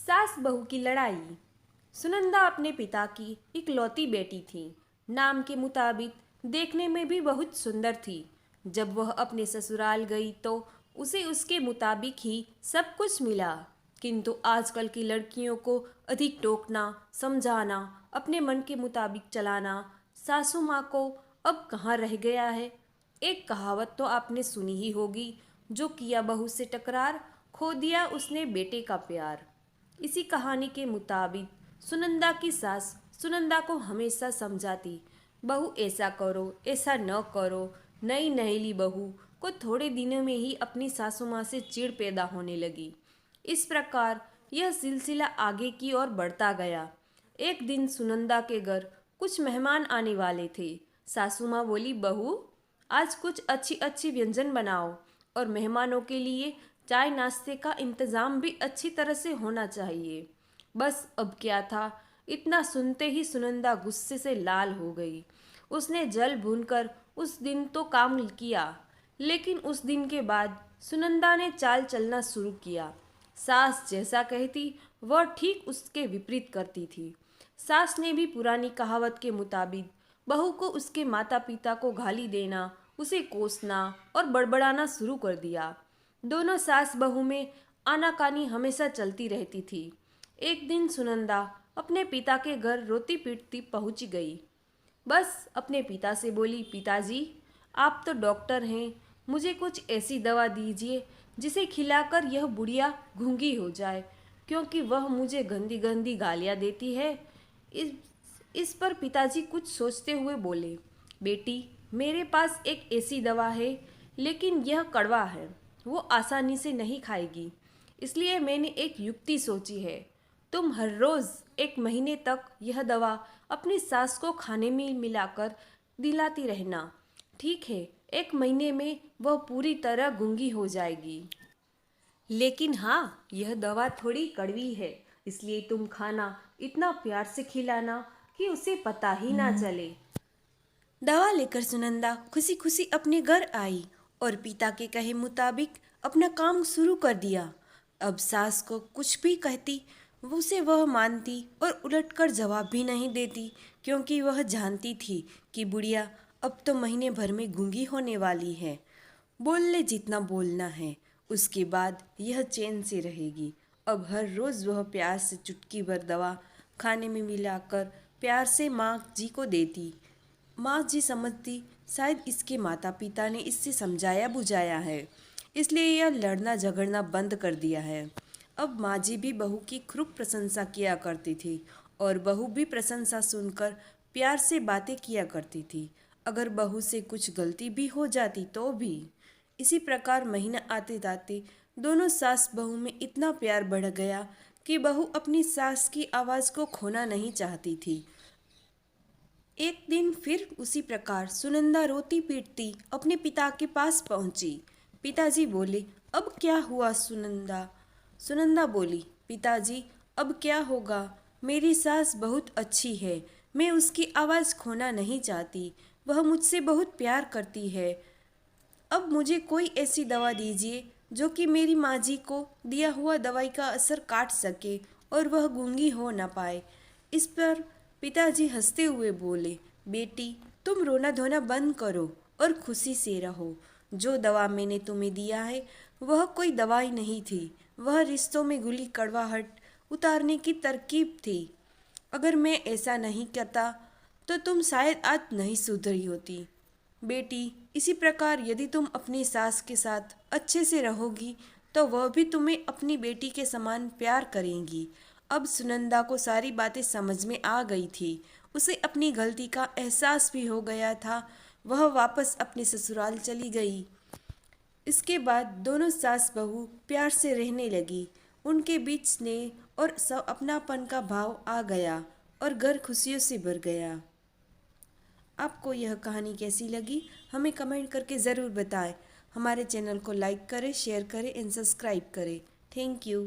सास बहू की लड़ाई। सुनंदा अपने पिता की इकलौती बेटी थी। नाम के मुताबिक देखने में भी बहुत सुंदर थी। जब वह अपने ससुराल गई तो उसे उसके मुताबिक ही सब कुछ मिला। किंतु आजकल की लड़कियों को अधिक टोकना, समझाना, अपने मन के मुताबिक चलाना सासू माँ को अब कहाँ रह गया है। एक कहावत तो आपने सुनी ही होगी, जो किया बहू से टकरार, खो दिया उसने बेटे का प्यार। इसी कहानी के मुताबिक सुनंदा की सास सुनंदा को हमेशा समझाती, बहू ऐसा करो, ऐसा न करो। नई नहेली बहू को थोड़े दिनों में ही अपनी सासू माँ से चिढ़ पैदा होने लगी। इस प्रकार यह सिलसिला आगे की ओर बढ़ता गया। एक दिन सुनंदा के घर कुछ मेहमान आने वाले थे। सासू माँ बोली, बहू आज कुछ अच्छी अच्छी व्यंजन बनाओ और मेहमानों के लिए चाय नाश्ते का इंतज़ाम भी अच्छी तरह से होना चाहिए। बस अब क्या था, इतना सुनते ही सुनंदा गुस्से से लाल हो गई। उसने जल भूनकर उस दिन तो काम किया, लेकिन उस दिन के बाद सुनंदा ने चाल चलना शुरू किया। सास जैसा कहती वह ठीक उसके विपरीत करती थी। सास ने भी पुरानी कहावत के मुताबिक बहू को उसके माता पिता को गाली देना, उसे कोसना और बड़बड़ाना शुरू कर दिया। दोनों सास बहू में आनाकानी हमेशा चलती रहती थी। एक दिन सुनंदा अपने पिता के घर रोती पीटती पहुंच गई। बस अपने पिता से बोली, पिताजी आप तो डॉक्टर हैं, मुझे कुछ ऐसी दवा दीजिए जिसे खिलाकर यह बुढ़िया गूंगी हो जाए, क्योंकि वह मुझे गंदी गंदी गालियाँ देती है। इस इस पर पिताजी कुछ सोचते हुए बोले, बेटी मेरे पास एक ऐसी दवा है, लेकिन यह कड़वा है, वो आसानी से नहीं खाएगी। इसलिए मैंने एक युक्ति सोची है। तुम हर रोज़ 1 महीने तक यह दवा अपनी सास को खाने में मिलाकर दिलाती रहना। ठीक है, 1 महीने में वह पूरी तरह गूंगी हो जाएगी। लेकिन हाँ, यह दवा थोड़ी कड़वी है, इसलिए तुम खाना इतना प्यार से खिलाना कि उसे पता ही ना चले। दवा लेकर सुनंदा खुशी खुशी अपने घर आई और पिता के कहे मुताबिक अपना काम शुरू कर दिया। अब सास को कुछ भी कहती उसे वह मानती और उलटकर जवाब भी नहीं देती, क्योंकि वह जानती थी कि बुढ़िया अब तो महीने भर में गूंगी होने वाली है। बोल ले जितना बोलना है, उसके बाद यह चैन से रहेगी। अब हर रोज़ वह प्यार से चुटकी भर दवा खाने में मिलाकर प्यार से माँ जी को देती। माँ जी समझती शायद इसके माता पिता ने इससे समझाया बुझाया है, इसलिए यह लड़ना झगड़ना बंद कर दिया है। अब माँ जी भी बहू की खूब प्रशंसा किया करती थी और बहू भी प्रशंसा सुनकर प्यार से बातें किया करती थी। अगर बहू से कुछ गलती भी हो जाती तो भी। इसी प्रकार महीना आते जाते दोनों सास बहू में इतना प्यार बढ़ गया कि बहू अपनी सास की आवाज़ को खोना नहीं चाहती थी। एक दिन फिर उसी प्रकार सुनंदा रोती पीटती अपने पिता के पास पहुंची। पिताजी बोले, अब क्या हुआ सुनंदा? सुनंदा बोली, पिताजी अब क्या होगा, मेरी सास बहुत अच्छी है, मैं उसकी आवाज़ खोना नहीं चाहती, वह मुझसे बहुत प्यार करती है। अब मुझे कोई ऐसी दवा दीजिए जो कि मेरी माँ जी को दिया हुआ दवाई का असर काट सके और वह गूंगी हो ना पाए। इस पर पिताजी हंसते हुए बोले, बेटी तुम रोना धोना बंद करो और खुशी से रहो। जो दवा मैंने तुम्हें दिया है वह कोई दवाई नहीं थी, वह रिश्तों में घुली कड़वाहट उतारने की तरकीब थी। अगर मैं ऐसा नहीं करता तो तुम शायद आज नहीं सुधरी होती। बेटी इसी प्रकार यदि तुम अपनी सास के साथ अच्छे से रहोगी तो वह भी तुम्हें अपनी बेटी के समान प्यार करेंगी। अब सुनंदा को सारी बातें समझ में आ गई थी। उसे अपनी गलती का एहसास भी हो गया था। वह वापस अपने ससुराल चली गई। इसके बाद दोनों सास बहू प्यार से रहने लगी। उनके बीच स्नेह और सब अपनापन का भाव आ गया और घर खुशियों से भर गया। आपको यह कहानी कैसी लगी हमें कमेंट करके ज़रूर बताएं। हमारे चैनल को लाइक करें, शेयर करें एंड सब्सक्राइब करें। Thank you.